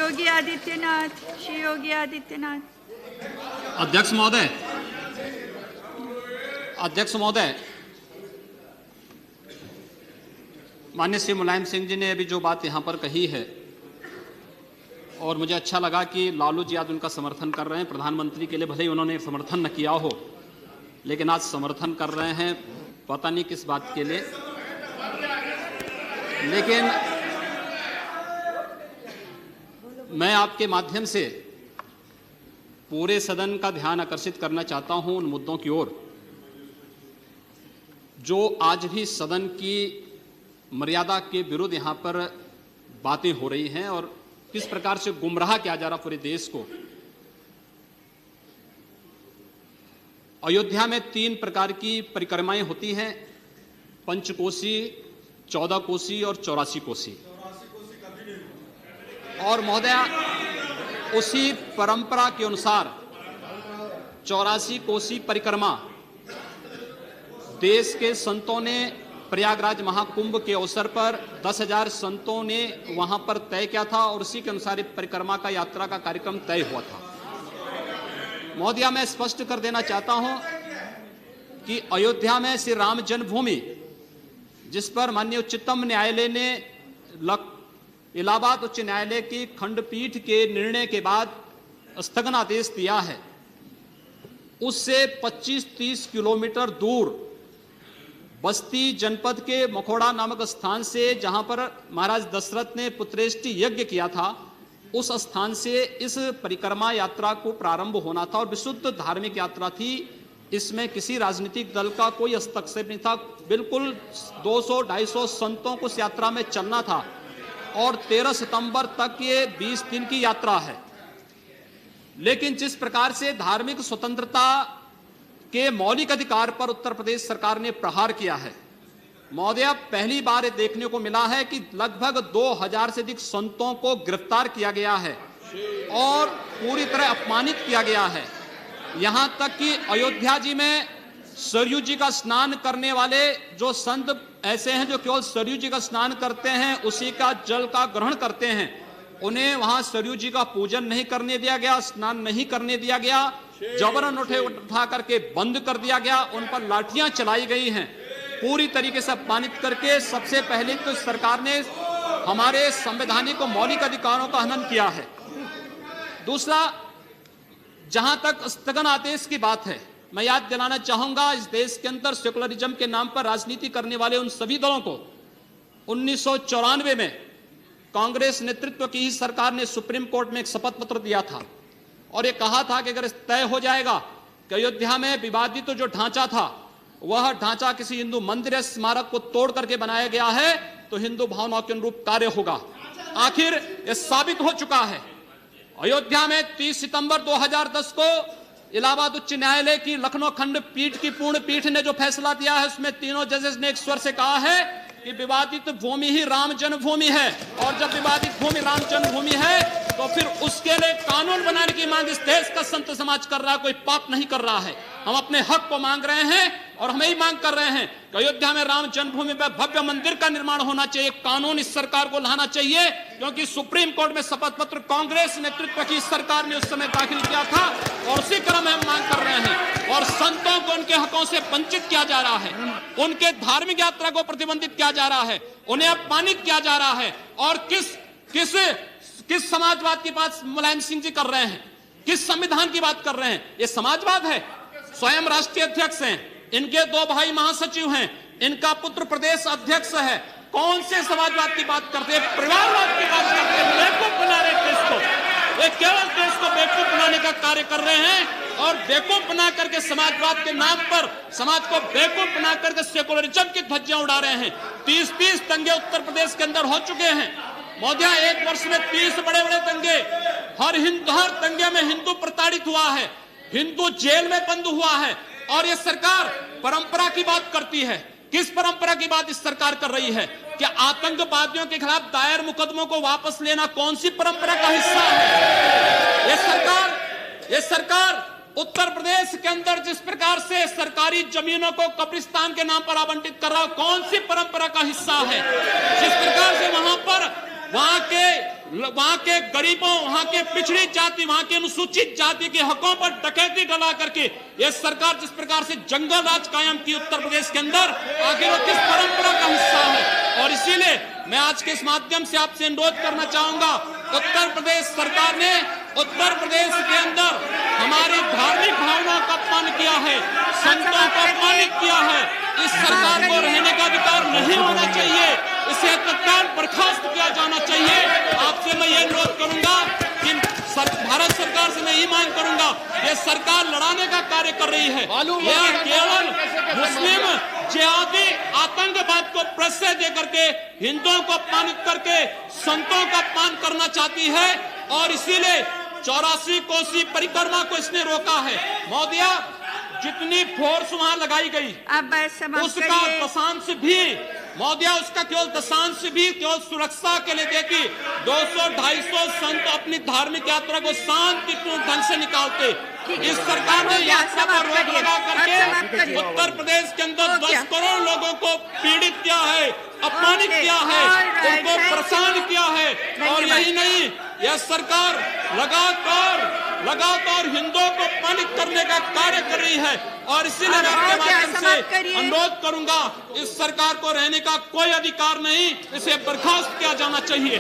योगी आदित्यनाथ, श्री योगी आदित्यनाथ। अध्यक्ष महोदय, अध्यक्ष महोदय, माननीय श्री मुलायम सिंह जी ने अभी जो बात यहाँ पर कही है और मुझे अच्छा लगा कि लालू जी आज उनका समर्थन कर रहे हैं। प्रधानमंत्री के लिए भले ही उन्होंने समर्थन न किया हो, लेकिन आज समर्थन कर रहे हैं, पता नहीं किस बात के लिए। लेकिन मैं आपके माध्यम से पूरे सदन का ध्यान आकर्षित करना चाहता हूं उन मुद्दों की ओर जो आज भी सदन की मर्यादा के विरुद्ध यहां पर बातें हो रही हैं और किस प्रकार से गुमराह किया जा रहा पूरे देश को। अयोध्या में 3 प्रकार की परिक्रमाएं होती हैं, पंचकोसी, 14 कोसी और 84 कोसी। और महोदया, उसी परंपरा के अनुसार 84 कोसी परिक्रमा देश के संतों ने प्रयागराज महाकुंभ के अवसर पर 10,000 संतों ने वहां पर तय किया था और उसी के अनुसार परिक्रमा का यात्रा का कार्यक्रम तय हुआ था। महोदया, मैं स्पष्ट कर देना चाहता हूं कि अयोध्या में श्री राम जन्मभूमि, जिस पर माननीय उच्चतम न्यायालय ने इलाहाबाद उच्च न्यायालय की खंडपीठ के निर्णय के बाद स्थगनादेश दिया है, उससे 25-30 किलोमीटर दूर बस्ती जनपद के मखोड़ा नामक स्थान से, जहां पर महाराज दशरथ ने पुत्रेष्टि यज्ञ किया था, उस स्थान से इस परिक्रमा यात्रा को प्रारंभ होना था और विशुद्ध धार्मिक यात्रा थी। इसमें किसी राजनीतिक दल का कोई हस्तक्षेप नहीं था। बिल्कुल 200-250 संतों को इस यात्रा में चलना था और 13 सितंबर तक ये 20 दिन की यात्रा है। लेकिन जिस प्रकार से धार्मिक स्वतंत्रता के मौलिक अधिकार पर उत्तर प्रदेश सरकार ने प्रहार किया है, महोदय, पहली बार ये देखने को मिला है कि लगभग 2000 से अधिक संतों को गिरफ्तार किया गया है और पूरी तरह अपमानित किया गया है। यहां तक कि अयोध्या जी में सरयू जी का स्नान करने वाले जो संत ऐसे हैं जो केवल सरयू जी का स्नान करते हैं, उसी का जल का ग्रहण करते हैं, उन्हें वहां सरयू जी का पूजन नहीं करने दिया गया, स्नान नहीं करने दिया गया, जबरन उठा करके बंद कर दिया गया, उन पर लाठियां चलाई गई हैं, पूरी तरीके से अपमानित करके। सबसे पहले तो सरकार ने हमारे संवैधानिक और मौलिक अधिकारों का हनन किया है। दूसरा, जहां तक स्थगन आदेश की बात है, मैं याद दिलाना चाहूंगा, इस देश के अंदर सेकुलरिज्म के नाम पर राजनीति करने वाले उन सभी दलों को 1994 में कांग्रेस नेतृत्व की ही सरकार ने सुप्रीम कोर्ट में एक शपथ पत्र दिया था और ये कहा था कि अगर तय हो जाएगा कि अयोध्या में विवादित जो ढांचा था वह ढांचा किसी हिंदू मंदिर या स्मारक को तोड़ करके बनाया गया है तो हिंदू भावनाओं के अनुरूप कार्य होगा। आखिर यह साबित हो चुका है। अयोध्या में 30 सितंबर 2010 को इलाहाबाद उच्च न्यायालय की लखनऊ खंडपीठ की पूर्ण पीठ ने जो फैसला दिया है, उसमें तीनों जजेस ने एक स्वर से कहा है कि विवादित भूमि ही राम जन्मभूमि है और जब विवादित भूमि राम जन्मभूमि है तो फिर उसके लिए कानून बनाने की मांग इस देश का संत समाज कर रहा है, कोई पाप नहीं कर रहा है। हम अपने हक को मांग रहे हैं और हम यही मांग कर रहे हैं कि अयोध्या में राम जन्मभूमि पर भव्य मंदिर का निर्माण होना चाहिए, कानून इस सरकार को लाना चाहिए, क्योंकि सुप्रीम कोर्ट में शपथ पत्र कांग्रेस नेतृत्व की सरकार ने उस समय दाखिल किया था और उसी क्रम में हम मांग कर रहे हैं। और संतों को उनके हकों से वंचित किया जा रहा है, उनके धार्मिक यात्रा को प्रतिबंधित किया जा रहा है, उन्हें अपमानित किया जा रहा है। और किस समाजवाद की बात मुलायम सिंह जी कर रहे हैं, किस संविधान की बात कर रहे हैं? ये समाजवाद है। स्वयं राष्ट्रीय अध्यक्ष हैं, इनके 2 भाई महासचिव हैं, इनका पुत्र प्रदेश अध्यक्ष है। कौन से समाजवाद की बात करते हैं? परिवारवाद की बात करते हैं। बेवकूफ बना रहे देश को, ये केवल देश को बेवकूफ बनाने का कार्य कर रहे हैं और बेवकूफ बना करके समाजवाद के नाम पर समाज को बेवकूफ बना करके सेकुलरिज्म की ध्वजियां उड़ा रहे हैं। 30 दंगे उत्तर प्रदेश के अंदर हो चुके हैं महोदय, 1 वर्ष में 30 बड़े-बड़े दंगे। हर दंगे में हिंदू प्रताड़ित हुआ है, हिंदू जेल में बंद हुआ है और ये सरकार परंपरा की बात करती है। किस परंपरा की बात इस सरकार कर रही है? कि आतंकवादियों के खिलाफ दायर मुकदमों को वापस लेना कौन सी परंपरा का हिस्सा है? ये सरकार उत्तर प्रदेश के अंदर जिस प्रकार से सरकारी जमीनों को कब्रिस्तान के नाम पर आवंटित कर रहा है, कौन सी परंपरा का हिस्सा है? जिस प्रकार से वहां के वहां के गरीबों, वहां के पिछड़ी जाति, वहां के अनुसूचित जाति के हकों पर डकैती डला करके यह सरकार जिस प्रकार से जंगल राज कायम की उत्तर प्रदेश के अंदर, आखिर वो किस परंपरा का हिस्सा है? और इसीलिए मैं आज के इस माध्यम से आपसे अनुरोध करना चाहूंगा, उत्तर प्रदेश सरकार ने उत्तर प्रदेश के अंदर हमारी धार्मिक भावनाओं का अपमान किया है, संतों को अपमानित किया है। इस सरकार को रहने का अधिकार नहीं होना चाहिए, इसे तत्काल बर्खास्त किया जाना चाहिए। आपसे मैं ये अनुरोध करूंगा कि भारत सरकार से मैं ये मांग करूंगा, ये सरकार लड़ाने का कार्य कर रही है, यह केवल मुस्लिम जिहादी आतंकवाद को प्रश्रय दे करके हिंदुओं को अपमानित करके संतों का अपमान करना चाहती है। और इसीलिए 84 कोसी परिक्रमा को इसने रोका है। महोदया, जितनी फोर्स वहां लगाई गई उसका दशांश भी, महोदया, उसका केवल दशांश भी केवल सुरक्षा के लिए देखी 200-250 संत अपनी धार्मिक यात्रा को शांतिपूर्ण ढंग से निकालते। इस सरकार ने यात्रा पर रोक लगा करके उत्तर प्रदेश के अंदर 10 करोड़ लोगों को पीड़ित किया है, अपमानित किया है, उनको परेशान किया है। और यही नहीं, यह सरकार लगातार हिंदुओं को अपमानित करने का कार्य कर रही है। और इसीलिए मैं आपके माध्यम से अनुरोध करूंगा, इस सरकार को रहने का कोई अधिकार नहीं, इसे बर्खास्त किया जाना चाहिए।